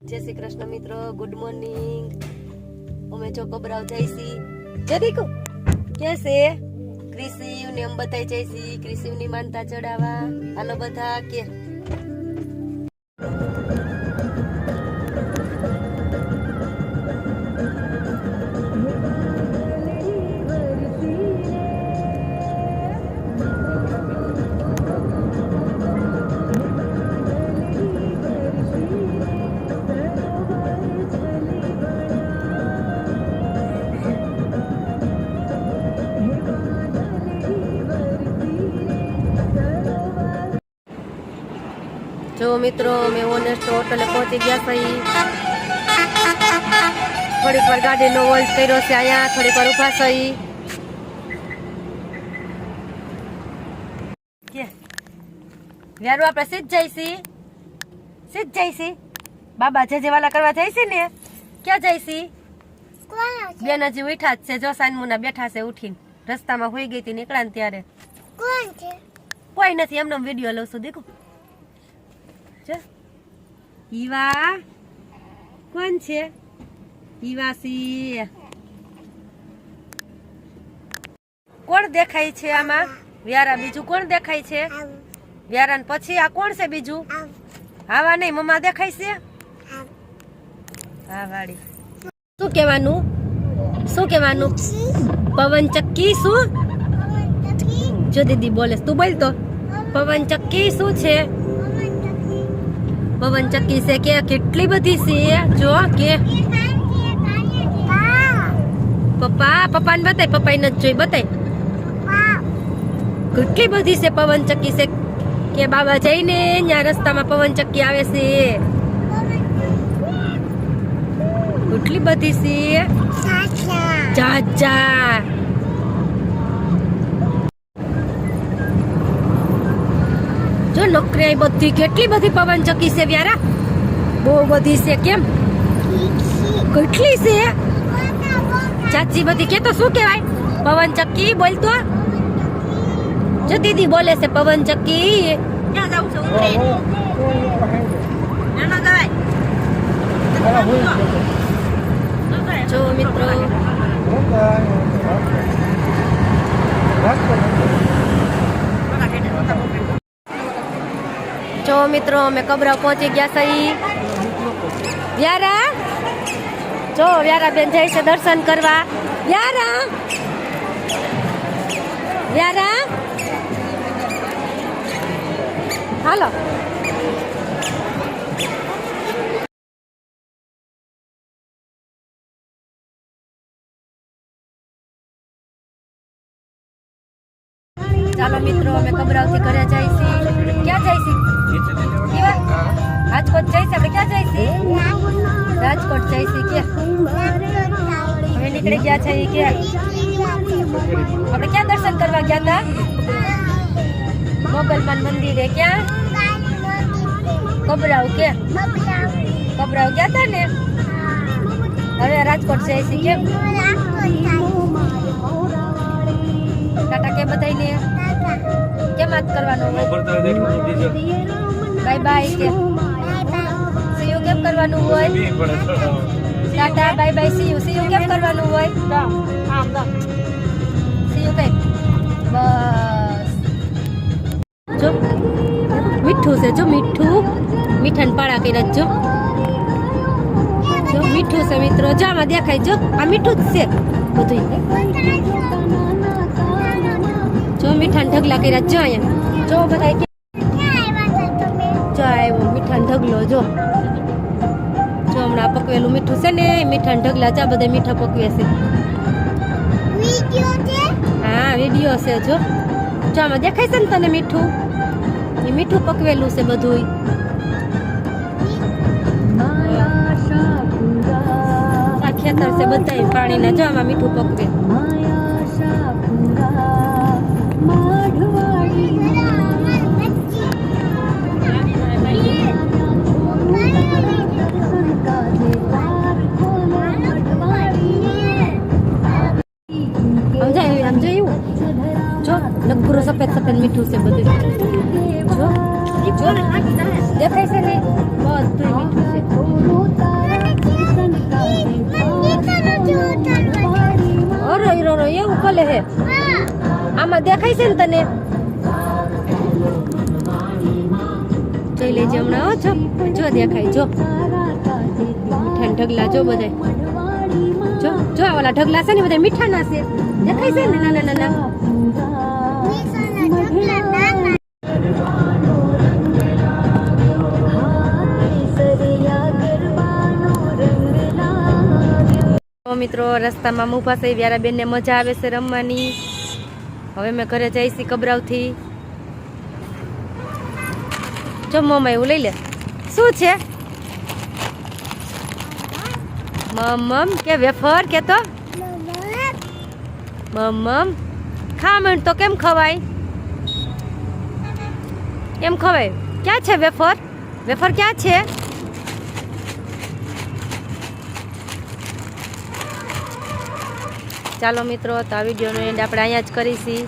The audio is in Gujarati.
जय श्री कृष्ण मित्रों, गुड मॉर्निंग। અમે જો કબરાવ જઈસી જરીકો કેસે કૃષિ ને એમ બતાઈ જઈસી કૃષિ ની માનતા ચડાવવા હાલો બધા કે जो मित्रों मैं ओनेस्ट होटले पहुंची गया सही। थोड़ी पर गाड़ी नो वोल्ट कर्यो से आया थोड़ी पर उभा सही के यारो आपणे सीध जाईसी बाबा जे वाला करवा जाईसी ने क्या जाईसी बेन हजी उठा छे जो सानमुना बैठा छे उठीने रस्ता में होई गई थी निकळा ने त्यारे कोण छे कोई नहीं एमनो विडियो लઉં છું देखो ईवा कौन छे ईवासी कोण देखाय छे आमा व्यारा बीजू कोण देखाय छे व्यारा ने પછી આ કોણ છે બીજું આવા નહીં મમ્મા દેખાય છે હા વાડી શું કહેવાનું પવન ચક્કી શું જો દીદી બોલે તું બોલ તો પવન ચક્કી શું છે पवन चक्की से के કેટલી બધી છે જો કે પપ્પા પપ્પાને બતાય પપ્પાએ ન જોઈ બતાય કેટલી બધી છે પવન ચક્કી છે કે બાબા જઈને ન્યા રસ્તામાં પવન ચક્કી આવે છે કેટલી બધી છે જાજા जो नौकरी बधी केटली बधी पवन चक्की से व्यारा बहु बधी से केम केटली से चाची बधी के तो शू कहेवाय पवन चक्की बोल तो जो दीदी बोले से पवन चक्की क्या जाऊ छे उठे नानो दवाई जो मित्रों जो मित्रों मैं कबरा पहुंची गया सही व्यारा जो व्यारा बेन जाए से दर्शन करवा व्यारा व्यारा हालो चलो मित्रों मैं कबरावती करे जाईसी क्या जाईसी राजकोट जाईसी આપણે ક્યાં જાઈસી રાજકોટ જાઈસી કે હવે નીકળી ગયા છે કે આપણે ક્યાં દર્શન કરવા ગયા હતા મોગલમાન મંદિરે ક્યાં કબરાવ કે કબરાવ ગયા હતા ને હવે રાજકોટ જાઈસી કે ટાટા કે બધાઈને કેમ વાત કરવાનો બાય બાય કે સી યુ કેમ કરવાનું હોય Tata bye bye see you કેમ કરવાનું હોય સી યુ કઈ બસ જો મીઠું છે જો મીઠાને પાળા કર્યા જો જો મીઠું છે મિત્રો જો આમાં દેખાય જો આ મીઠું જ છે બધું જો મીઠાને ઢગલા કર્યા જો અહીંયા જો બધા જો આવ્યો મીઠાનો ઢગલો જો હમણાં પકવેલું મીઠું છે ને મીઠાના ઢગલા ચા બધા મીઠા પકવે છે હા વિડીયો છે જો આમાં દેખાય છે ને તને મીઠું એ મીઠું પકવેલું છે બધું આ ખેતર છે બધા પાણીના જો આમાં મીઠું પકવે सफेद सफेद मीठू से બધું જો દેખાય છે ને બધું મીઠું છે ઢગલામાં દેખાય છે ને તને? જોઈ લેજે હમણાં. હો જો દેખાય જો મીઠાના ઢગલા જો બધાય જો જો ઓલા ઢગલા છે ને બધા મીઠાના છે દેખાય છે ને નાના નાના. મિત્રો રસ્તામાં ઊભા છે વ્યારા બેન ને મજા આવે છે રમવાની. હવે મેં ઘરે જઈશી કબરાવથી. જો મમ્મા એવું લઈ લે. શું છે મમ્મ કે વેફર કે તો મમ્મ ખામણ તો કેમ ખવાય? કેમ ખવાય? ક્યાં છે વેફર? વેફર ક્યાં છે? ચાલો મિત્રો તો આ વિડીયોનો એન્ડ આપણે અહીંયા જ કરીશી.